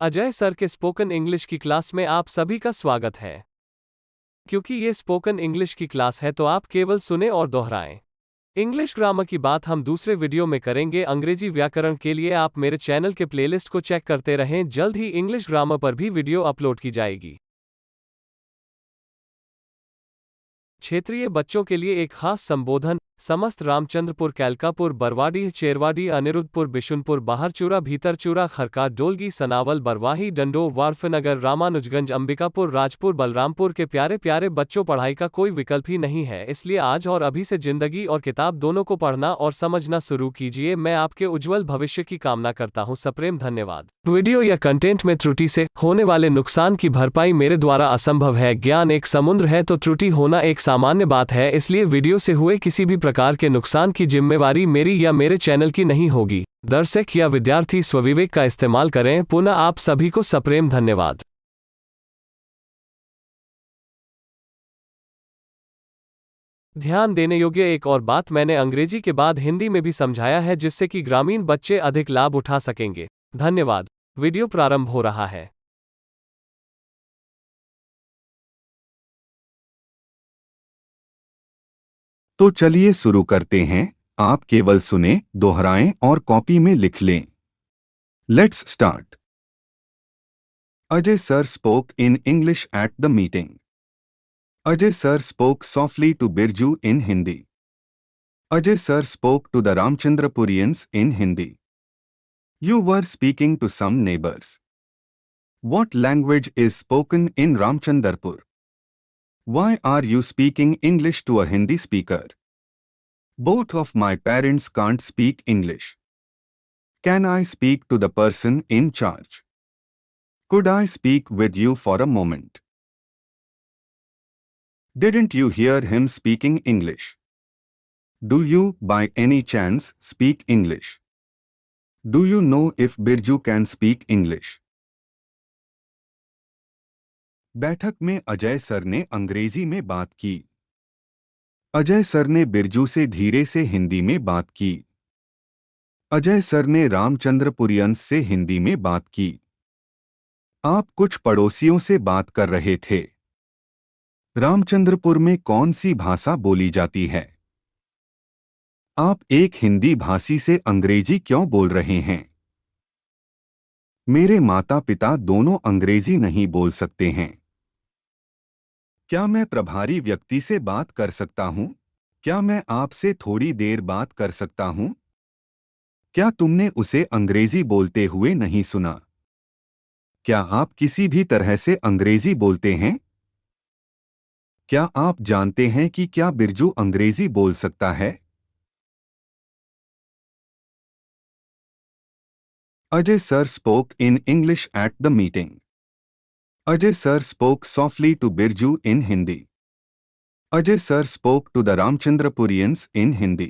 Ajay sir के spoken English की class में आप सभी का स्वागत है। क्योंकि ये स्पोकन इंग्लिश की क्लास है तो आप केवल सुने और दोहराएं। इंग्लिश ग्रामर की बात हम दूसरे वीडियो में करेंगे। अंग्रेजी व्याकरण के लिए आप मेरे चैनल के प्लेलिस्ट को चेक करते रहें। जल्द ही इंग्लिश ग्रामर पर भी वीडियो अपलोड की जाएगी। क्षेत्रीय बच्चों के लिए एक खास संबोधन। समस्त रामचंद्रपुर, कैलकापुर, बरवाडीह, चेरवाडी, अनिरुद्धपुर, बिशुनपुर, बाहरचूरा, भीतरचूरा, खरका, डोलगी, सनावल, बरवाही, डंडो, वार्फनगर, रामानुजगंज, अंबिकापुर, राजपुर, बलरामपुर के प्यारे प्यारे बच्चों, पढ़ाई का कोई विकल्प ही नहीं है, इसलिए आज और अभी से जिंदगी और किताब दोनों को पढ़ना और समझना शुरू कीजिए। मैं आपके उज्जवल भविष्य की कामना करता हूँ। सप्रेम धन्यवाद। वीडियो या कंटेंट में त्रुटि से होने वाले नुकसान की भरपाई मेरे द्वारा असंभव है। ज्ञान एक समुद्र है तो त्रुटि होना एक सामान्य बात है, इसलिए वीडियो से हुए किसी भी प्रकार के नुकसान की जिम्मेवारी मेरी या मेरे चैनल की नहीं होगी। दर्शक या विद्यार्थी स्वविवेक का इस्तेमाल करें। पुनः आप सभी को सप्रेम धन्यवाद। ध्यान देने योग्य एक और बात, मैंने अंग्रेजी के बाद हिंदी में भी समझाया है, जिससे कि ग्रामीण बच्चे अधिक लाभ उठा सकेंगे। धन्यवाद। वीडियो प्रारंभ हो रहा है। तो चलिए शुरू करते हैं। आप केवल सुने, दोहराएं और कॉपी में लिख लें। Let's start. Ajay sir spoke in English at the meeting. Ajay sir spoke softly to Birju in Hindi. Ajay sir spoke to the Ramchandrapurians in Hindi. You were speaking to some neighbours. What language is spoken in Ramchandrapur? Why are you speaking English to a Hindi speaker? Both of my parents can't speak English. Can I speak to the person in charge? Could I speak with you for a moment? Didn't you hear him speaking English? Do you, by any chance, speak English? Do you know if Birju can speak English? बैठक में Ajay sir ने अंग्रेजी में बात की। Ajay sir ने बिरजू से धीरे से हिंदी में बात की। अजय सर ने रामचंद्रपुरियंस से हिंदी में बात की। आप कुछ पड़ोसियों से बात कर रहे थे। रामचंद्रपुर में कौन सी भाषा बोली जाती है? आप एक हिंदी भाषी से अंग्रेजी क्यों बोल रहे हैं? मेरे माता पिता दोनों अंग्रेजी नहीं बोल सकते हैं। क्या मैं प्रभारी व्यक्ति से बात कर सकता हूं? क्या मैं आपसे थोड़ी देर बात कर सकता हूं? क्या तुमने उसे अंग्रेजी बोलते हुए नहीं सुना? क्या आप किसी भी तरह से अंग्रेजी बोलते हैं? क्या आप जानते हैं कि क्या बिरजू अंग्रेजी बोल सकता है? Ajay sir spoke in English at the meeting. Ajay sir spoke softly to Birju in Hindi. Ajay sir spoke to the Ramchandrapurians in Hindi.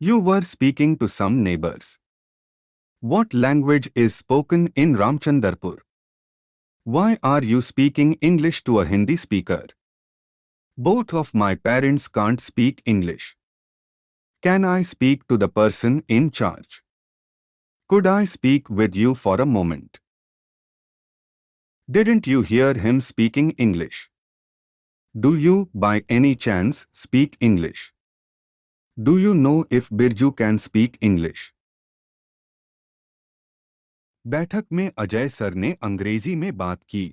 You were speaking to some neighbors. What language is spoken in Ramchandrapur? Why are you speaking English to a Hindi speaker? Both of my parents can't speak English. Can I speak to the person in charge? Could I speak with you for a moment? Didn't you hear him speaking English? Do you, by any chance, speak English? Do you know if Birju can speak English? बैठक में Ajay sir ने अंग्रेजी में बात की।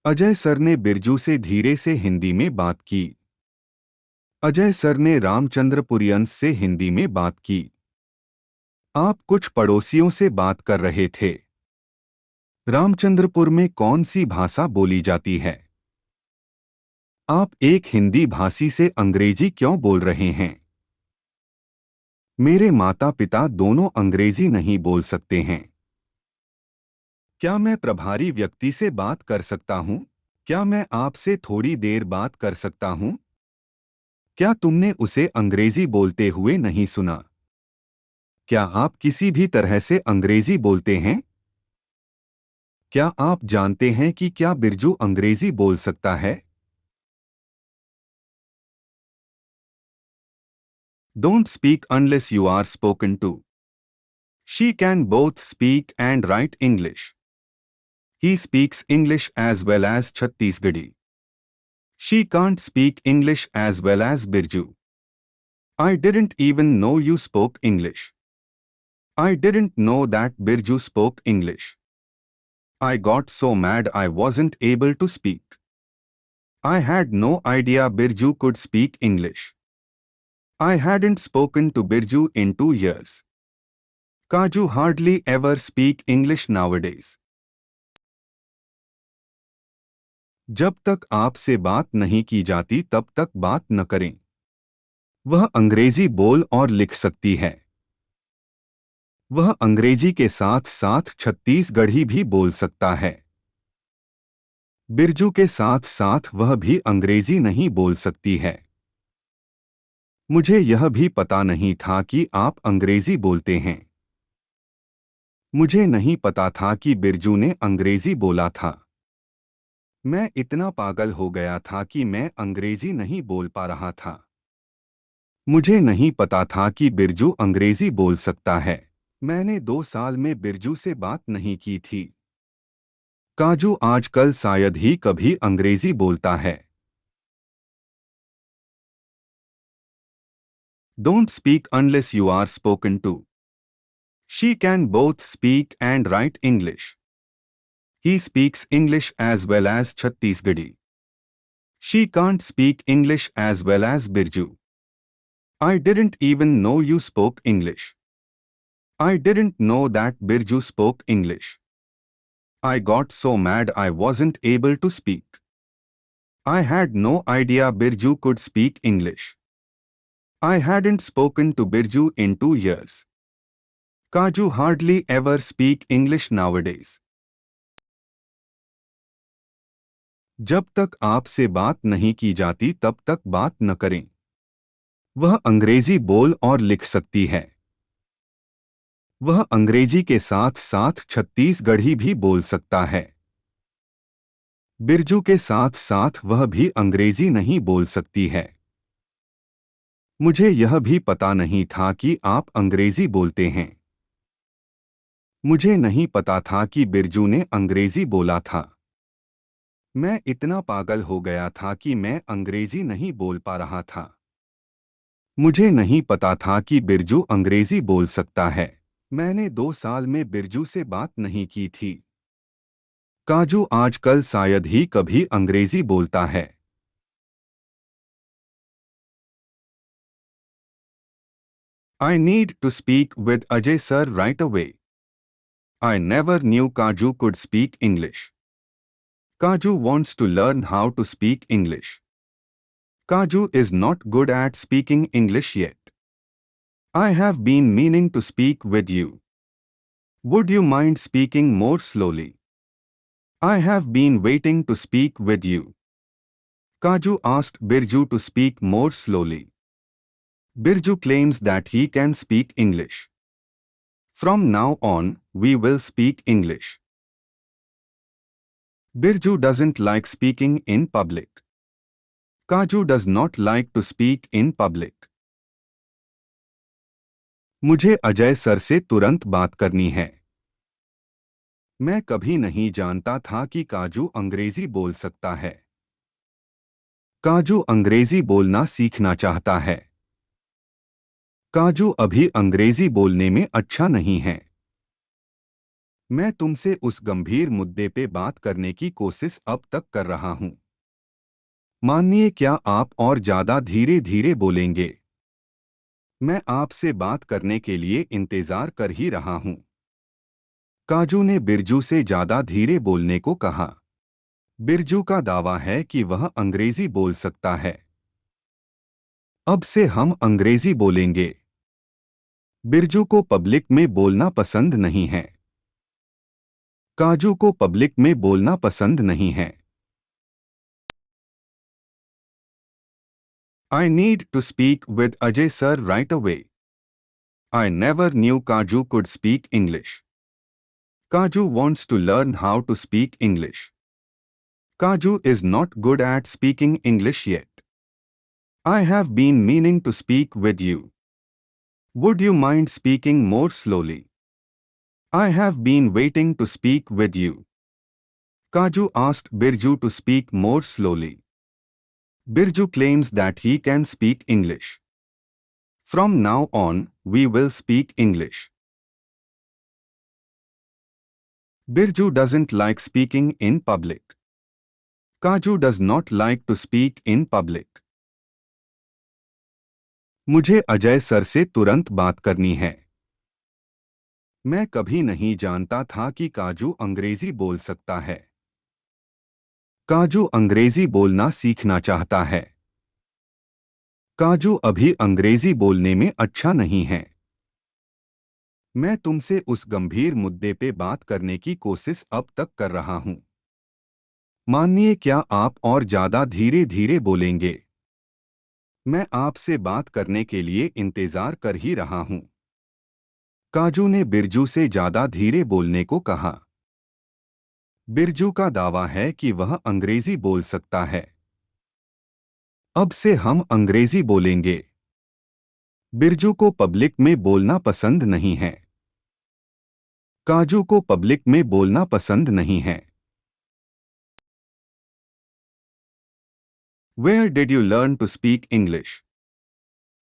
Ajay sir ने बिरजू से धीरे से हिंदी में बात की। अजय सर ने रामचंद्रपुरियंस से हिंदी में बात की। आप कुछ पड़ोसियों से बात कर रहे थे। रामचंद्रपुर में कौन सी भाषा बोली जाती है? आप एक हिंदी भाषी से अंग्रेजी क्यों बोल रहे हैं? मेरे माता पिता दोनों अंग्रेजी नहीं बोल सकते हैं। क्या मैं प्रभारी व्यक्ति से बात कर सकता हूं? क्या मैं आपसे थोड़ी देर बात कर सकता हूं? क्या तुमने उसे अंग्रेजी बोलते हुए नहीं सुना? क्या आप किसी भी तरह से अंग्रेजी बोलते हैं? क्या आप जानते हैं कि क्या बिरजू अंग्रेजी बोल सकता है? Don't speak unless you are spoken to. She can both speak and write English. He speaks English as well as Chhattisgarhi. She can't speak English as well as Birju. I didn't even know you spoke English. I didn't know that Birju spoke English. I got so mad I wasn't able to speak. I had no idea Birju could speak English. I hadn't spoken to Birju in 2 years. Kaju hardly ever speak English nowadays. जब तक आपसे बात नहीं की जाती तब तक बात न करें। वह अंग्रेजी बोल और लिख सकती है। वह अंग्रेजी के साथ साथ छत्तीसगढ़ी भी बोल सकता है। बिरजू के साथ साथ वह भी अंग्रेजी नहीं बोल सकती है। मुझे यह भी पता नहीं था कि आप अंग्रेजी बोलते हैं। मुझे नहीं पता था कि बिरजू ने अंग्रेजी बोला था। मैं इतना पागल हो गया था कि मैं अंग्रेजी नहीं बोल पा रहा था। मुझे नहीं पता था कि बिरजू अंग्रेजी बोल सकता है। मैंने 2 साल में बिरजू से बात नहीं की थी। काजू आजकल शायद ही कभी अंग्रेजी बोलता है। Don't speak unless you are spoken to. She can both speak and write English. He speaks English as well as Chhattisgarhi. She can't speak English as well as Birju. I didn't even know you spoke English. I didn't know that Birju spoke English. I got so mad I wasn't able to speak. I had no idea Birju could speak English. I hadn't spoken to Birju in 2 years. Kaju hardly ever speak English nowadays. जब तक आपसे बात नहीं की जाती तब तक बात न करें। वह अंग्रेजी बोल और लिख सकती है। वह अंग्रेजी के साथ साथ छत्तीसगढ़ी भी बोल सकता है। बिरजू के साथ साथ वह भी अंग्रेजी नहीं बोल सकती है। मुझे यह भी पता नहीं था कि आप अंग्रेजी बोलते हैं। मुझे नहीं पता था कि बिरजू ने अंग्रेजी बोला था। मैं इतना पागल हो गया था कि मैं अंग्रेजी नहीं बोल पा रहा था। मुझे नहीं पता था कि बिरजू अंग्रेजी बोल सकता है। मैंने 2 साल में बिरजू से बात नहीं की थी। काजू आजकल शायद ही कभी अंग्रेजी बोलता है। I need to speak with Ajay sir right away. I never knew Kaju could speak English. Kaju wants to learn how to speak English. Kaju is not good at speaking English yet. I have been meaning to speak with you. Would you mind speaking more slowly? I have been waiting to speak with you. Kaju asked Birju to speak more slowly. Birju claims that he can speak English. From now on, we will speak English. Birju doesn't like speaking in public. Kaju does not like to speak in public. मुझे Ajay sir से तुरंत बात करनी है। मैं कभी नहीं जानता था कि काजू अंग्रेजी बोल सकता है। काजू अंग्रेजी बोलना सीखना चाहता है। काजू अभी अंग्रेजी बोलने में अच्छा नहीं है। मैं तुमसे उस गंभीर मुद्दे पे बात करने की कोशिश अब तक कर रहा हूं। मानिए क्या आप और ज्यादा धीरे धीरे बोलेंगे? मैं आपसे बात करने के लिए इंतजार कर ही रहा हूं। काजू ने बिरजू से ज्यादा धीरे बोलने को कहा। बिरजू का दावा है कि वह अंग्रेजी बोल सकता है। अब से हम अंग्रेजी बोलेंगे। बिरजू को पब्लिक में बोलना पसंद नहीं है। काजू को पब्लिक में बोलना पसंद नहीं है। I need to speak with Ajay sir right away. I never knew Kaju could speak English. Kaju wants to learn how to speak English. Kaju is not good at speaking English yet. I have been meaning to speak with you. Would you mind speaking more slowly? I have been waiting to speak with you. Kaju asked Birju to speak more slowly. Birju claims that he can speak English. From now on, we will speak English. Birju doesn't like speaking in public. Kaju does not like to speak in public. मुझे Ajay sir से तुरंत बात करनी है. मैं कभी नहीं जानता था कि काजू अंग्रेजी बोल सकता है. काजू अंग्रेजी बोलना सीखना चाहता है. काजू अभी अंग्रेजी बोलने में अच्छा नहीं है. मैं तुमसे उस गंभीर मुद्दे पे बात करने की कोशिश अब तक कर रहा हूं. मानिए, क्या आप और ज्यादा धीरे धीरे बोलेंगे? मैं आपसे बात करने के लिए इंतजार कर ही रहा हूं. काजू ने बिरजू से ज्यादा धीरे बोलने को कहा. बिरजू का दावा है कि वह अंग्रेजी बोल सकता है. अब से हम अंग्रेजी बोलेंगे. बिरजू को पब्लिक में बोलना पसंद नहीं है. काजू को पब्लिक में बोलना पसंद नहीं है. Where did you learn to speak English?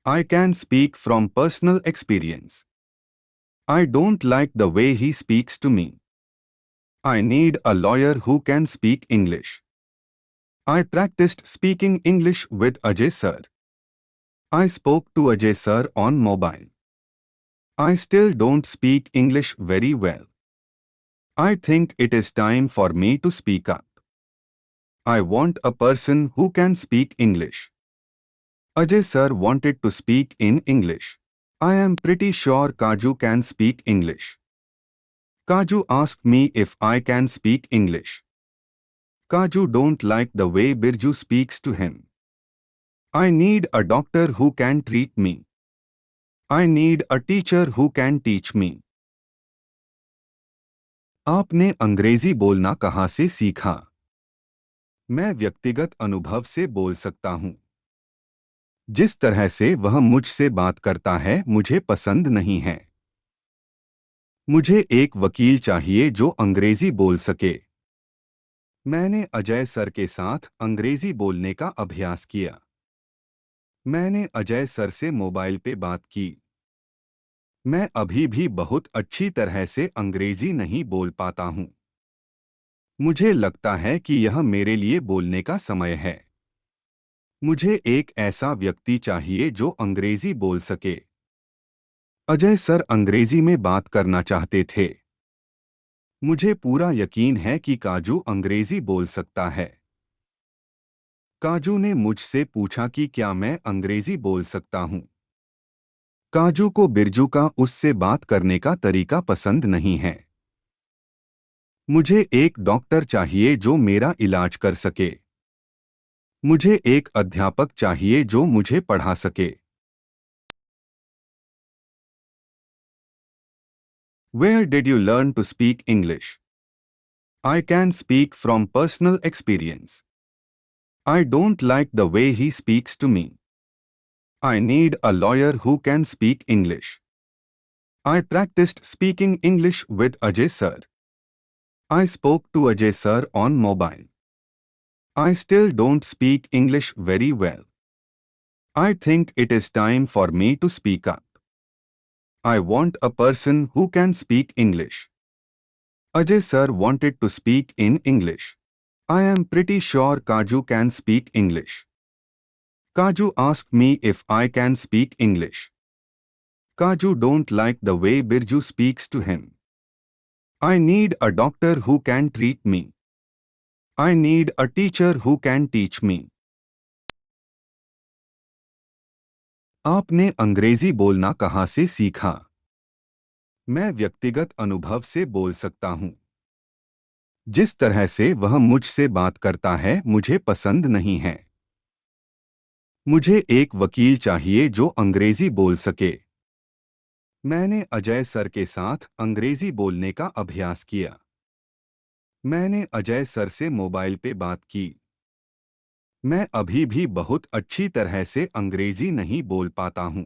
I can speak from personal experience. I don't like the way he speaks to me. I need a lawyer who can speak English. I practiced speaking English with Ajay sir. I spoke to Ajay sir on mobile. I still don't speak English very well. I think it is time for me to speak up. I want a person who can speak English. Ajay sir wanted to speak in English. I am pretty sure Kaju can speak English. Kaju asked me if I can speak English. Kaju don't like the way Birju speaks to him. I need a doctor who can treat me. I need a teacher who can teach me. आपने अंग्रेजी बोलना कहाँ से सीखा? मैं व्यक्तिगत अनुभव से बोल सकता हूं. जिस तरह से वह मुझसे बात करता है मुझे पसंद नहीं है. मुझे एक वकील चाहिए जो अंग्रेजी बोल सके. मैंने अजय सर के साथ अंग्रेजी बोलने का अभ्यास किया. मैंने अजय सर से मोबाइल पे बात की. मैं अभी भी बहुत अच्छी तरह से अंग्रेजी नहीं बोल पाता हूं. मुझे लगता है कि यह मेरे लिए बोलने का समय है. मुझे एक ऐसा व्यक्ति चाहिए जो अंग्रेजी बोल सके. अजय सर अंग्रेजी में बात करना चाहते थे. मुझे पूरा यकीन है कि काजू अंग्रेजी बोल सकता है. काजू ने मुझसे पूछा कि क्या मैं अंग्रेजी बोल सकता हूं. काजू को बिरजू का उससे बात करने का तरीका पसंद नहीं है. मुझे एक डॉक्टर चाहिए जो मेरा इलाज कर सके. मुझे एक अध्यापक चाहिए जो मुझे पढ़ा सके. Where did you learn to speak English? I can speak from personal experience. I don't like the way he speaks to me. I need a lawyer who can speak English. I practiced speaking English with Ajay sir. I spoke to Ajay sir on mobile. I still don't speak English very well. I think it is time for me to speak up. I want a person who can speak English. Ajay sir wanted to speak in English. I am pretty sure Kaju can speak English. Kaju asked me if I can speak English. Kaju don't like the way Birju speaks to him. I need a doctor who can treat me. I need a teacher who can teach me. आपने अंग्रेजी बोलना कहाँ से सीखा? मैं व्यक्तिगत अनुभव से बोल सकता हूं. जिस तरह से वह मुझसे बात करता है मुझे पसंद नहीं है. मुझे एक वकील चाहिए जो अंग्रेजी बोल सके. मैंने अजय सर के साथ अंग्रेजी बोलने का अभ्यास किया. मैंने अजय सर से मोबाइल पे बात की. मैं अभी भी बहुत अच्छी तरह से अंग्रेजी नहीं बोल पाता हूं.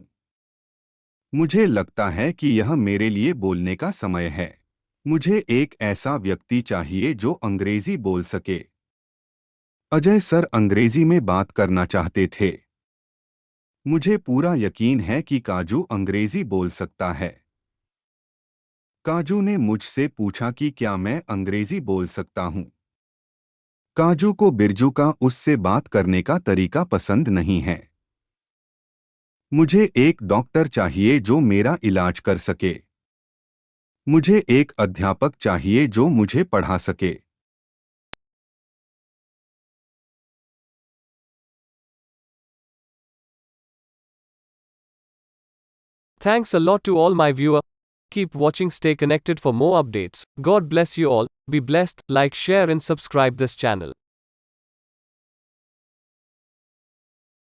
मुझे लगता है कि यह मेरे लिए बोलने का समय है. मुझे एक ऐसा व्यक्ति चाहिए जो अंग्रेजी बोल सके। अजय सर अंग्रेजी में बात करना चाहते थे। मुझे पूरा यकीन है कि काजू अंग्रेजी बोल सकता है। काजू ने मुझसे पूछा कि क्या मैं अंग्रेजी बोल सकता हूं। काजू को बिरजू का उससे बात करने का तरीका पसंद नहीं है। मुझे एक डॉक्टर चाहिए जो मेरा इलाज कर सके। मुझे एक अध्यापक चाहिए जो मुझे पढ़ा सके। Thanks a lot to all my viewers. Keep watching, stay connected for more updates. God bless you all. Be blessed, like, share and subscribe this channel.